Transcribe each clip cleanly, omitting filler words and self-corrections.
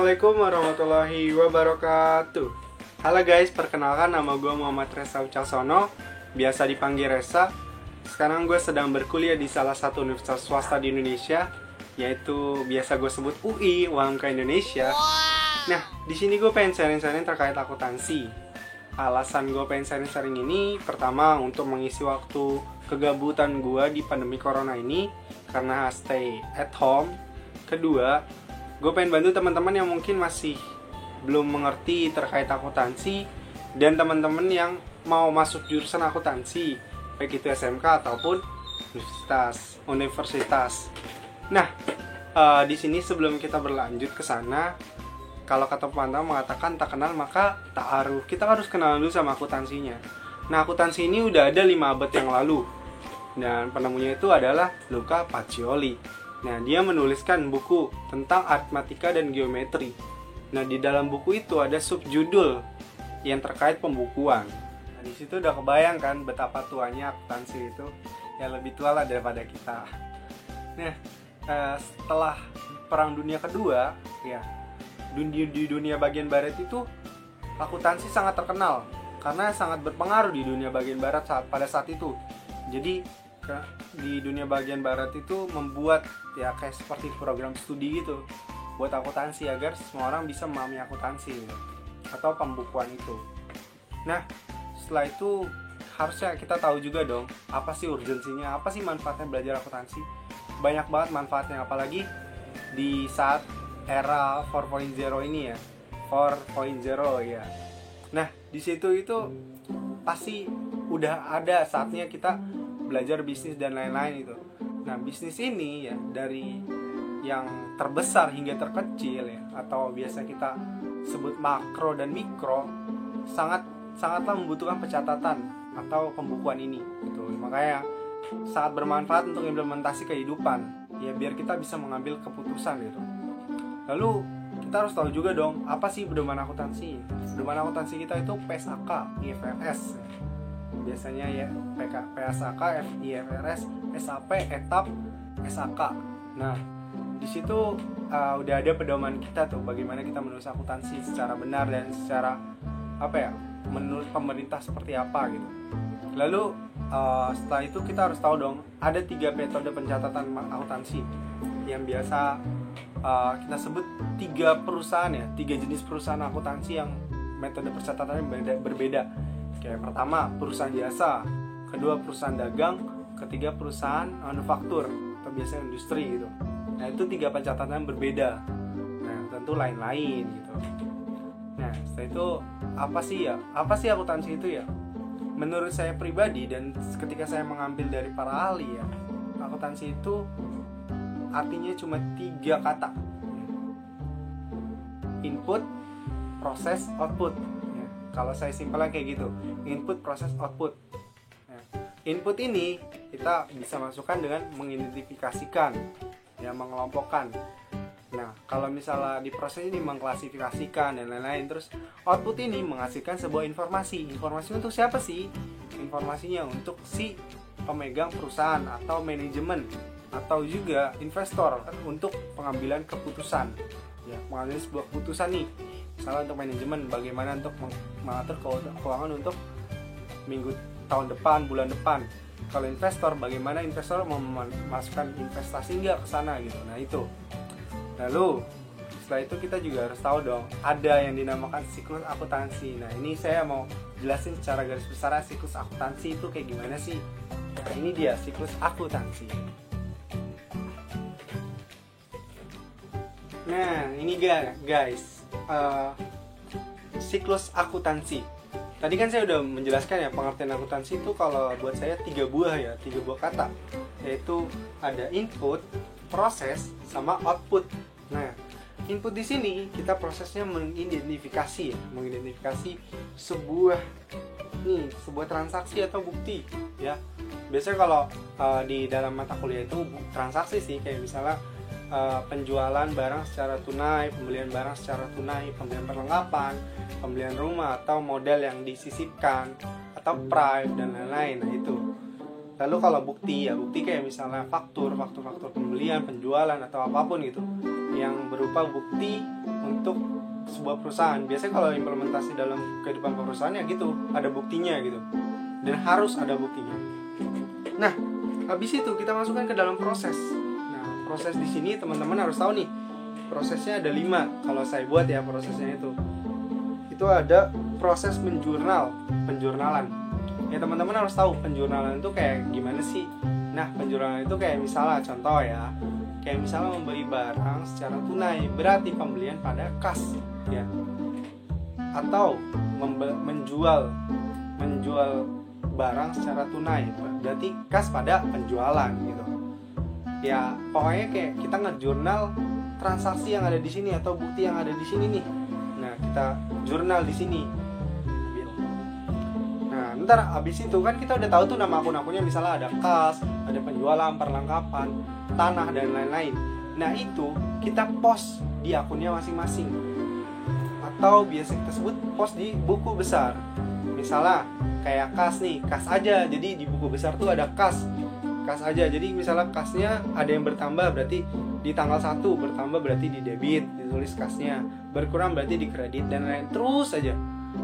Assalamualaikum warahmatullahi wabarakatuh. Halo guys, perkenalkan nama gue Muhammad Reza Wicaksono, biasa dipanggil Reza. Sekarang gue sedang berkuliah di salah satu universitas swasta di Indonesia, yaitu biasa gue sebut UI, UMK Indonesia. Nah, di sini gue pengen sharing-sharing terkait akuntansi. Alasan gue pengen sharing-sharing ini, pertama untuk mengisi waktu kegabutan gue di pandemi corona ini, karena stay at home. Kedua, gue pengen bantu teman-teman yang mungkin masih belum mengerti terkait akuntansi, dan teman-teman yang mau masuk jurusan akuntansi, baik itu SMK ataupun universitas. Nah, di sini sebelum kita berlanjut ke sana, kalau kata pepatah mengatakan tak kenal maka tak aruh. Kita harus kenal dulu sama akuntansinya. Nah, akuntansi ini udah ada 5 abad yang lalu, dan penemunya itu adalah Luca Pacioli. Nah, dia menuliskan buku tentang aritmatika dan geometri. Nah, di dalam buku itu ada subjudul yang terkait pembukuan. Nah, di situ udah kebayang kan betapa tuanya akuntansi itu, ya lebih tua lah daripada kita. Nah, setelah Perang Dunia Kedua, ya di dunia bagian barat itu akuntansi sangat terkenal karena sangat berpengaruh di dunia bagian barat pada saat itu. Jadi di dunia bagian barat itu membuat ya kayak seperti program studi gitu buat akuntansi agar semua orang bisa memahami akuntansi gitu, atau pembukuan itu. Nah, setelah itu harusnya kita tahu juga dong apa sih urgensinya, apa sih manfaatnya belajar akuntansi. Banyak banget manfaatnya, apalagi di saat era 4.0 ini ya, 4.0 ya. Nah, di situ itu pasti udah ada saatnya kita belajar bisnis dan lain-lain itu. Nah, bisnis ini ya dari yang terbesar hingga terkecil ya, atau biasa kita sebut makro dan mikro, sangatlah membutuhkan pencatatan atau pembukuan ini gitu. Makanya sangat bermanfaat untuk implementasi kehidupan ya, biar kita bisa mengambil keputusan gitu. Lalu kita harus tahu juga dong apa sih pedoman akuntansi. Pedoman akuntansi kita itu PSAK, IFRS. Biasanya ya PSAK, IFRS, SAP, ETAP, SAK. Nah, di situ udah ada pedoman kita tuh bagaimana kita menulis akuntansi secara benar dan secara menurut pemerintah seperti apa gitu. Lalu setelah itu kita harus tahu dong ada 3 metode pencatatan akuntansi yang biasa kita sebut 3 perusahaan ya, 3 jenis perusahaan akuntansi yang metode pencatatannya berbeda. Kayak pertama perusahaan jasa, kedua perusahaan dagang, ketiga perusahaan manufaktur atau biasanya industri gitu. Nah, itu 3 pencatatan berbeda. Nah, tentu lain-lain gitu. Nah, setelah itu apa sih akuntansi itu ya? Menurut saya pribadi dan ketika saya mengambil dari para ahli ya, akuntansi itu artinya cuma 3 kata. Input, proses, output. Kalau saya simpelnya kayak gitu, input, proses, output. Nah, input ini kita bisa masukkan dengan mengidentifikasikan, ya mengelompokkan. Nah, kalau misalnya di proses ini mengklasifikasikan dan lain-lain, terus output ini menghasilkan sebuah informasi. Informasi untuk siapa sih? Informasinya untuk si pemegang perusahaan atau manajemen atau juga investor untuk pengambilan keputusan. Ya, mengambil sebuah keputusan nih. Misalnya untuk manajemen, bagaimana untuk mengatur keuangan untuk tahun depan, bulan depan. Kalau investor, bagaimana investor memasukkan investasi nggak ke sana gitu. Nah, itu. Lalu setelah itu kita juga harus tahu dong ada yang dinamakan siklus akuntansi. Nah, ini saya mau jelasin secara garis besar siklus akuntansi itu kayak gimana sih. Nah, ini dia siklus akuntansi. Nah, ini guys, siklus akuntansi. Tadi kan saya udah menjelaskan ya pengertian akuntansi itu kalau buat saya 3 buah kata, yaitu ada input, proses, sama output. Nah, input di sini kita prosesnya mengidentifikasi sebuah transaksi atau bukti ya. Biasanya kalau di dalam mata kuliah itu transaksi sih, kayak misalnya penjualan barang secara tunai, pembelian barang secara tunai, pembelian perlengkapan, pembelian rumah atau modal yang disisipkan atau prime dan lain-lain. Nah, itu. Lalu kalau bukti kayak misalnya faktur pembelian, penjualan atau apapun gitu yang berupa bukti untuk sebuah perusahaan. Biasanya kalau implementasi dalam kehidupan perusahaan ya gitu, ada buktinya gitu, dan harus ada buktinya. Nah, habis itu kita masukkan ke dalam proses. Nah, proses di sini teman-teman harus tahu nih, prosesnya ada 5 kalau saya buat ya. Prosesnya itu ada proses penjurnalan. Ya teman-teman harus tahu penjurnalan itu kayak gimana sih. Nah, penjurnalan itu kayak misalnya contoh ya, kayak misalnya membeli barang secara tunai berarti pembelian pada kas ya, atau menjual barang secara tunai berarti kas pada penjualan gitu ya. Pokoknya kayak kita ngejurnal transaksi yang ada di sini atau bukti yang ada di sini nih. Nah, kita jurnal di sini. Nah, ntar abis itu kan kita udah tahu tuh nama akun-akunnya, misalnya ada kas, ada penjualan, perlengkapan, tanah, dan lain-lain. Nah, itu kita post di akunnya masing-masing, atau biasa kita sebut post di buku besar. Misalnya kayak kas nih, kas aja, jadi di buku besar tuh ada kas aja. Jadi misalnya kasnya ada yang bertambah berarti di tanggal 1, bertambah berarti di debit, ditulis kasnya, berkurang berarti di kredit, dan lain terus aja.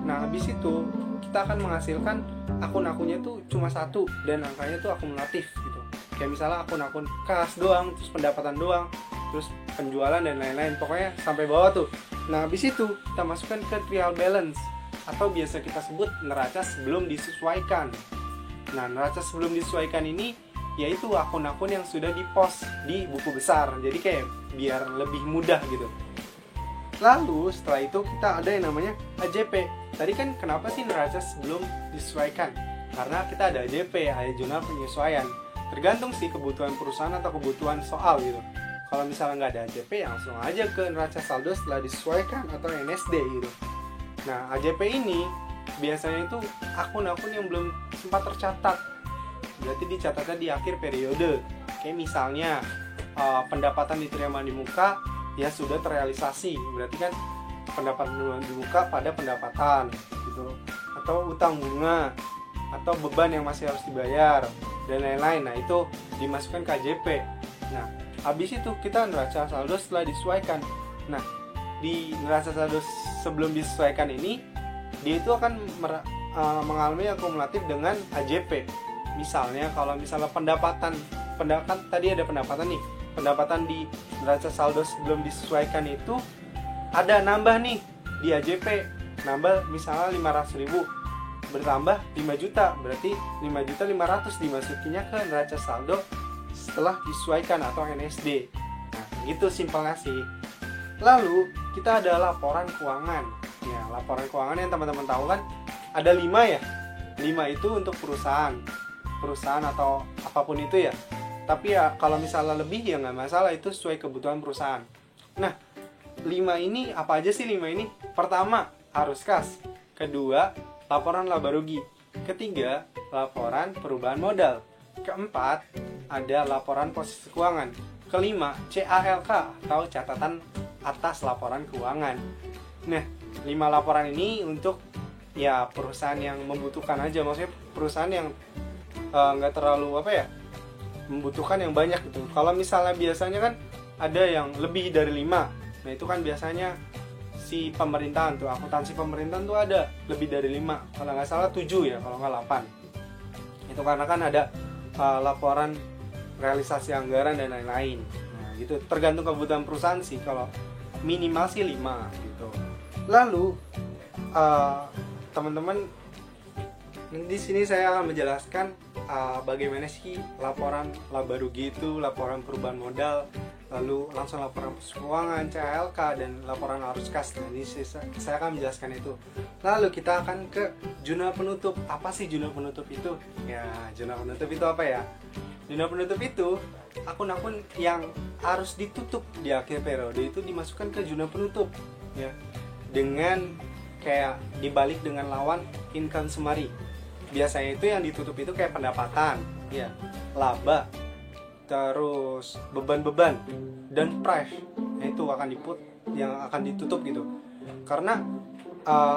Nah, habis itu kita akan menghasilkan akun-akunnya tuh cuma 1 dan angkanya tuh akumulatif gitu. Kayak misalnya akun-akun kas doang, terus pendapatan doang, terus penjualan dan lain-lain, pokoknya sampai bawah tuh. Nah, habis itu kita masukkan ke trial balance atau biasa kita sebut neraca sebelum disesuaikan. Nah, neraca sebelum disesuaikan ini yaitu akun-akun yang sudah dipost di buku besar, jadi kayak biar lebih mudah gitu. Lalu setelah itu kita ada yang namanya AJP. Tadi kan kenapa sih neraca sebelum disesuaikan? Karena kita ada AJP, ada jurnal penyesuaian. Tergantung sih kebutuhan perusahaan atau kebutuhan soal gitu. Kalau misalnya nggak ada AJP ya langsung aja ke neraca saldo setelah disesuaikan atau NSD gitu. Nah, AJP ini biasanya itu akun-akun yang belum sempat tercatat, berarti dicatatnya di akhir periode. Kayak misalnya pendapatan diterima di muka ya sudah terrealisasi, berarti kan pendapatan di muka pada pendapatan gitu, atau utang bunga, atau beban yang masih harus dibayar dan lain-lain. Nah, itu dimasukkan ke AJP. Nah, habis itu kita neraca saldo setelah disesuaikan. Nah, di neraca saldo sebelum disesuaikan ini dia itu akan mengalami akumulatif dengan AJP. Misalnya kalau misalnya pendapatan tadi ada pendapatan nih, pendapatan di neraca saldo sebelum disesuaikan itu ada nambah nih di AJP, nambah misalnya 500.000 bertambah 5 juta, berarti 5.500.000 dimasukinya ke neraca saldo setelah disesuaikan atau NSD. Nah, gitu simpelnya sih. Lalu kita ada laporan keuangan. Ya, laporan keuangan yang teman-teman tahu kan ada 5 ya. 5 itu untuk perusahaan atau apapun itu ya. Tapi ya kalau misalnya lebih ya nggak masalah, itu sesuai kebutuhan perusahaan. Nah, 5 ini apa aja sih 5 ini? Pertama, arus kas. Kedua, laporan laba rugi. Ketiga, laporan perubahan modal. Keempat, ada laporan posisi keuangan. Kelima, CALK atau catatan atas laporan keuangan. Nah, 5 laporan ini untuk ya perusahaan yang membutuhkan aja, maksudnya perusahaan yang nggak terlalu membutuhkan yang banyak gitu. Kalau misalnya biasanya kan ada yang lebih dari 5, nah itu kan biasanya si pemerintahan tuh, akuntansi pemerintahan tuh ada lebih dari 5, kalau nggak salah 7 ya, kalau nggak 8. Itu karena kan ada laporan realisasi anggaran dan lain-lain. Nah gitu, tergantung kebutuhan perusahaan sih, kalau minimal sih 5 gitu. Lalu teman-teman, di sini saya akan menjelaskan bagaimana sih laporan laba rugi itu, laporan perubahan modal, lalu langsung laporan keuangan, CALK, dan laporan arus kas. Nah, ini saya akan menjelaskan itu. Lalu kita akan ke jurnal penutup. Apa sih jurnal penutup itu? Ya, jurnal penutup itu apa ya? Jurnal penutup itu akun-akun yang harus ditutup di akhir periode itu dimasukkan ke jurnal penutup ya, dengan kayak dibalik dengan lawan income summary. Biasanya itu yang ditutup itu kayak pendapatan ya, laba, terus beban-beban dan price. Nah, itu akan ditutup gitu. Karena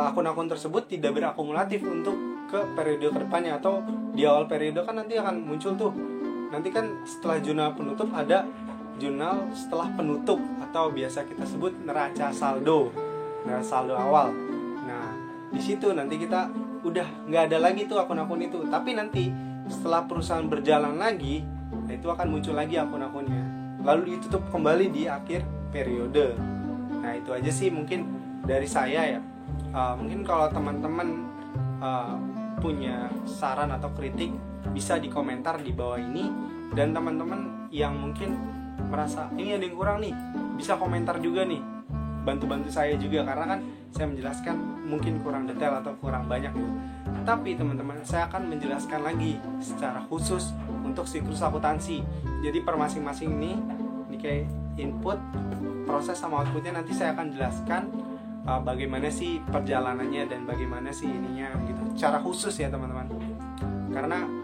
akun-akun tersebut tidak berakumulatif untuk ke periode kedepannya, atau di awal periode kan nanti akan muncul tuh. Nanti kan setelah jurnal penutup ada jurnal setelah penutup atau biasa kita sebut neraca saldo awal. Nah, di situ nanti kita udah nggak ada lagi tuh akun-akun itu. Tapi nanti setelah perusahaan berjalan lagi, nah itu akan muncul lagi akun-akunnya. Lalu ditutup kembali di akhir periode. Nah, itu aja sih mungkin dari saya ya. Mungkin kalau teman-teman punya saran atau kritik bisa di komentar di bawah ini. Dan teman-teman yang mungkin merasa ini ada yang kurang nih, bisa komentar juga nih, bantu-bantu saya juga, karena kan saya menjelaskan mungkin kurang detail atau kurang banyak gitu. Tapi teman-teman, saya akan menjelaskan lagi secara khusus untuk siklus akuntansi. Jadi per masing-masing ini kayak input, proses sama outputnya nanti saya akan jelaskan bagaimana sih perjalanannya dan bagaimana sih ininya gitu, secara khusus ya teman-teman. Karena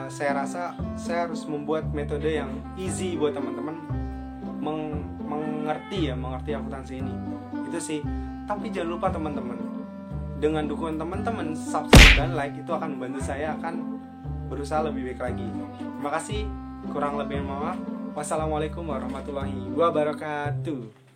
saya rasa saya harus membuat metode yang easy buat teman-teman mengerti akuntansi ini. Itu sih. Tapi jangan lupa teman-teman, dengan dukungan teman-teman, subscribe dan like itu akan membantu saya akan berusaha lebih baik lagi. Terima kasih. Kurang lebih mohon maaf. Wassalamualaikum warahmatullahi wabarakatuh.